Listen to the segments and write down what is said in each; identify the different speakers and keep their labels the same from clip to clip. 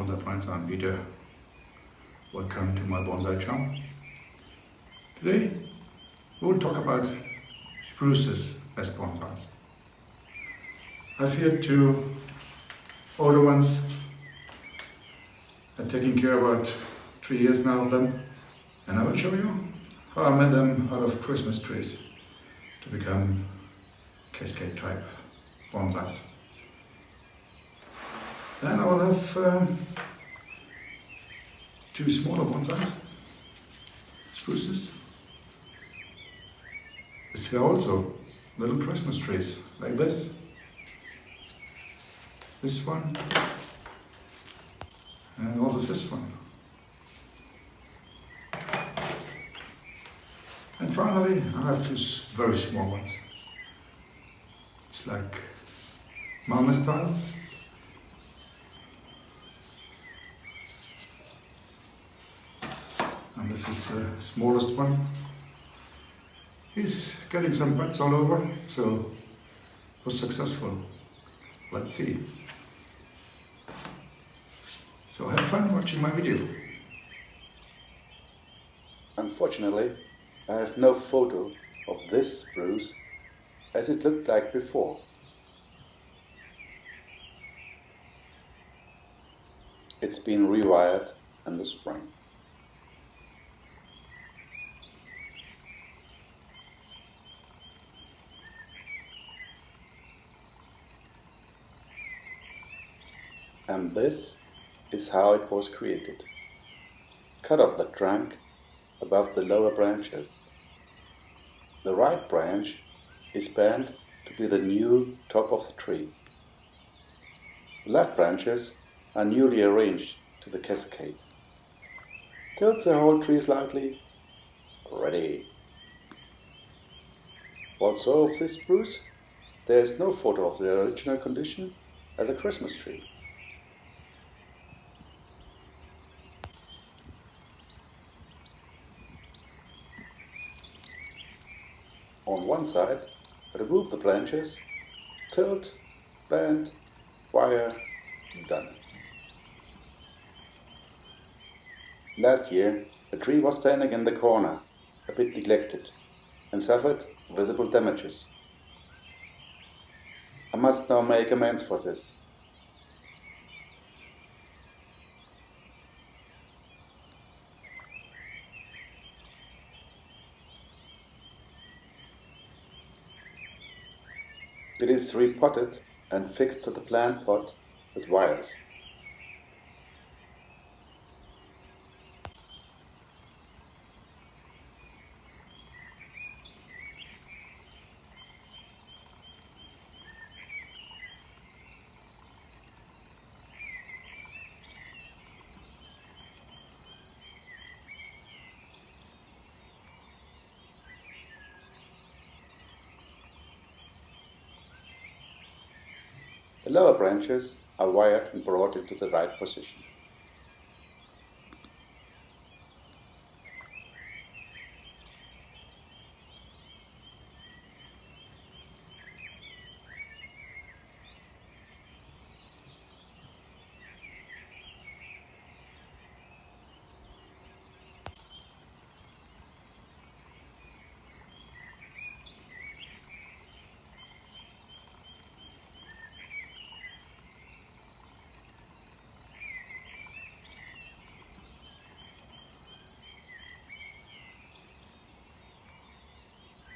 Speaker 1: bonsai friends, I'm Peter. Welcome to my bonsai channel. Today we will talk about spruces as bonsais. I've here two older ones. I'm taking care about 3 years now of them, and I will show you how I made them out of Christmas trees to become cascade type bonsais. Then I will have two smaller bonsais, spruces. These were also little Christmas trees like this. This one and also this one. And finally I have two very small ones. It's like Malmö style. And this is the smallest one. He's getting some buds all over, so it was successful. Let's see. So have fun watching my video.
Speaker 2: Unfortunately, I have no photo of this spruce as it looked like before. It's been rewired in the spring. And this is how it was created. Cut off the trunk above the lower branches. The right branch is bent to be the new top of the tree. The left branches are newly arranged to the cascade. Tilt the whole tree slightly. Ready. Also of this spruce, there is no photo of the original condition as a Christmas tree. On one side, remove the branches, tilt, bend, wire, done. Last year, the tree was standing in the corner, a bit neglected, and suffered visible damages. I must now make amends for this. It is repotted and fixed to the plant pot with wires. The lower branches are wired and brought into the right position.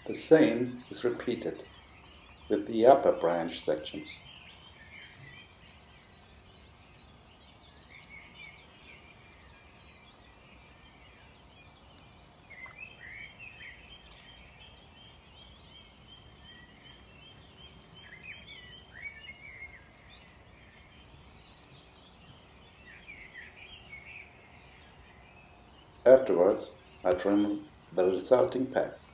Speaker 2: The same is repeated with the upper branch sections. Afterwards, I trim the resulting pads.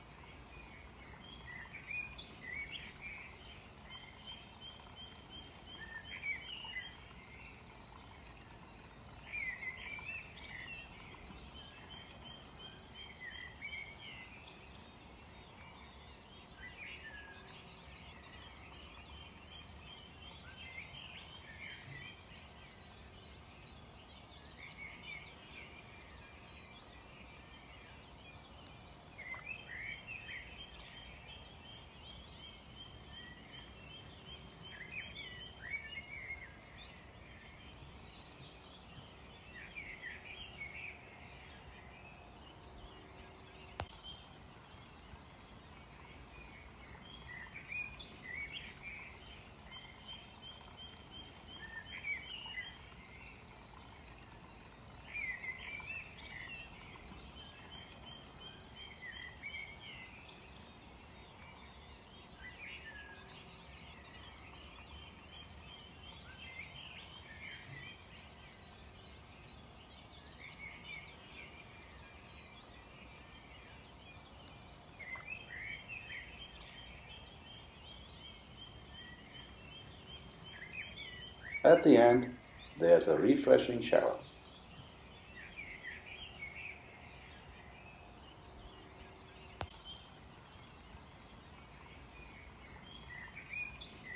Speaker 2: At the end, there's a refreshing shower.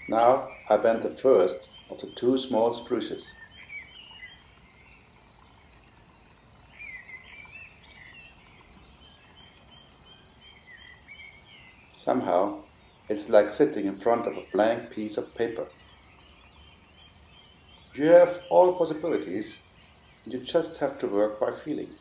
Speaker 2: Now I bend the first of the two small spruces. Somehow, it's like sitting in front of a blank piece of paper. You have all possibilities, and you just have to work by feeling.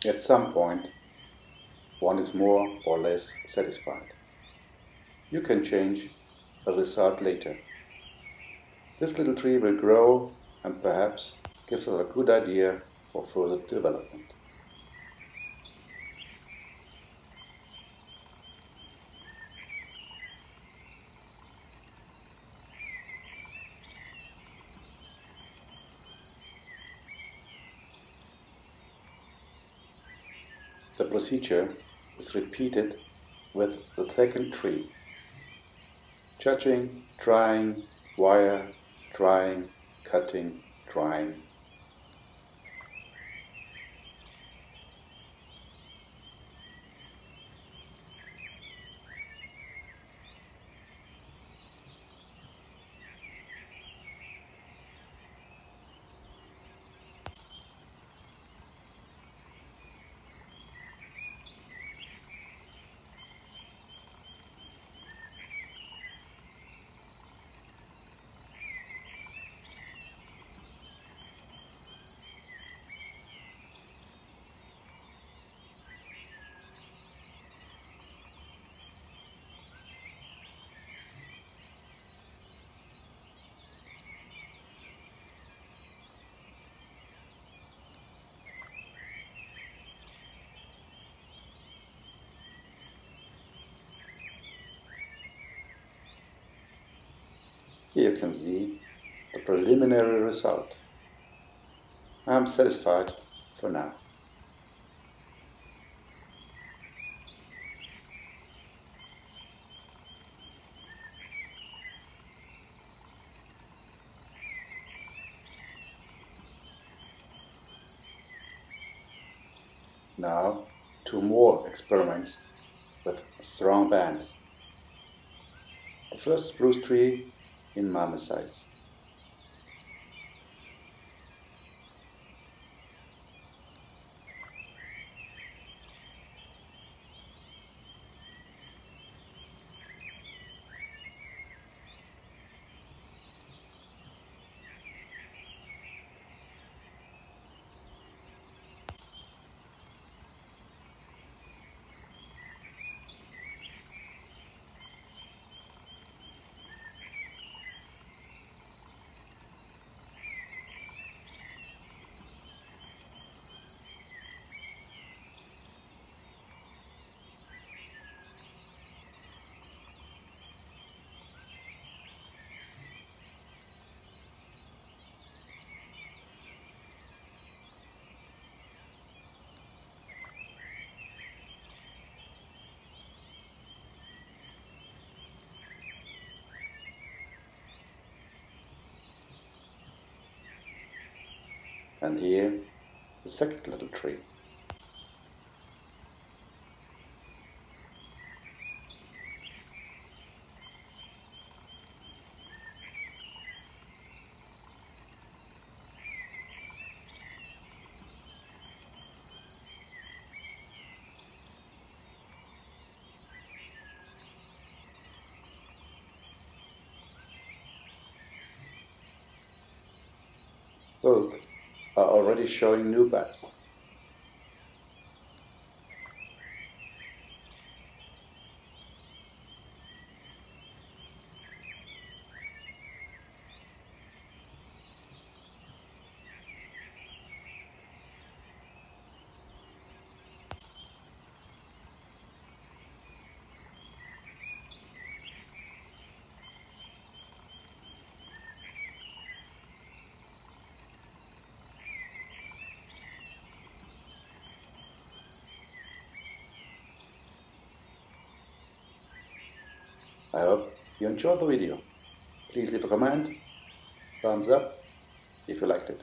Speaker 2: At some point, one is more or less satisfied. You can change the result later. This little tree will grow and perhaps gives us a good idea for further development. The procedure is repeated with the second tree. Judging, drying, wire, drying, cutting, drying. Here you can see the preliminary result. I am satisfied for now. Now, 2 more experiments with strong bands. The first spruce tree in mammoth size. And here, the second little tree. Both are already showing new buds. I hope you enjoyed the video. Please leave a comment, thumbs up if you liked it.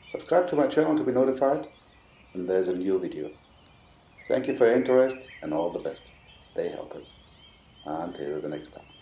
Speaker 2: Subscribe to my channel to be notified when there's a new video. Thank you for your interest and all the best. Stay healthy. Until the next time.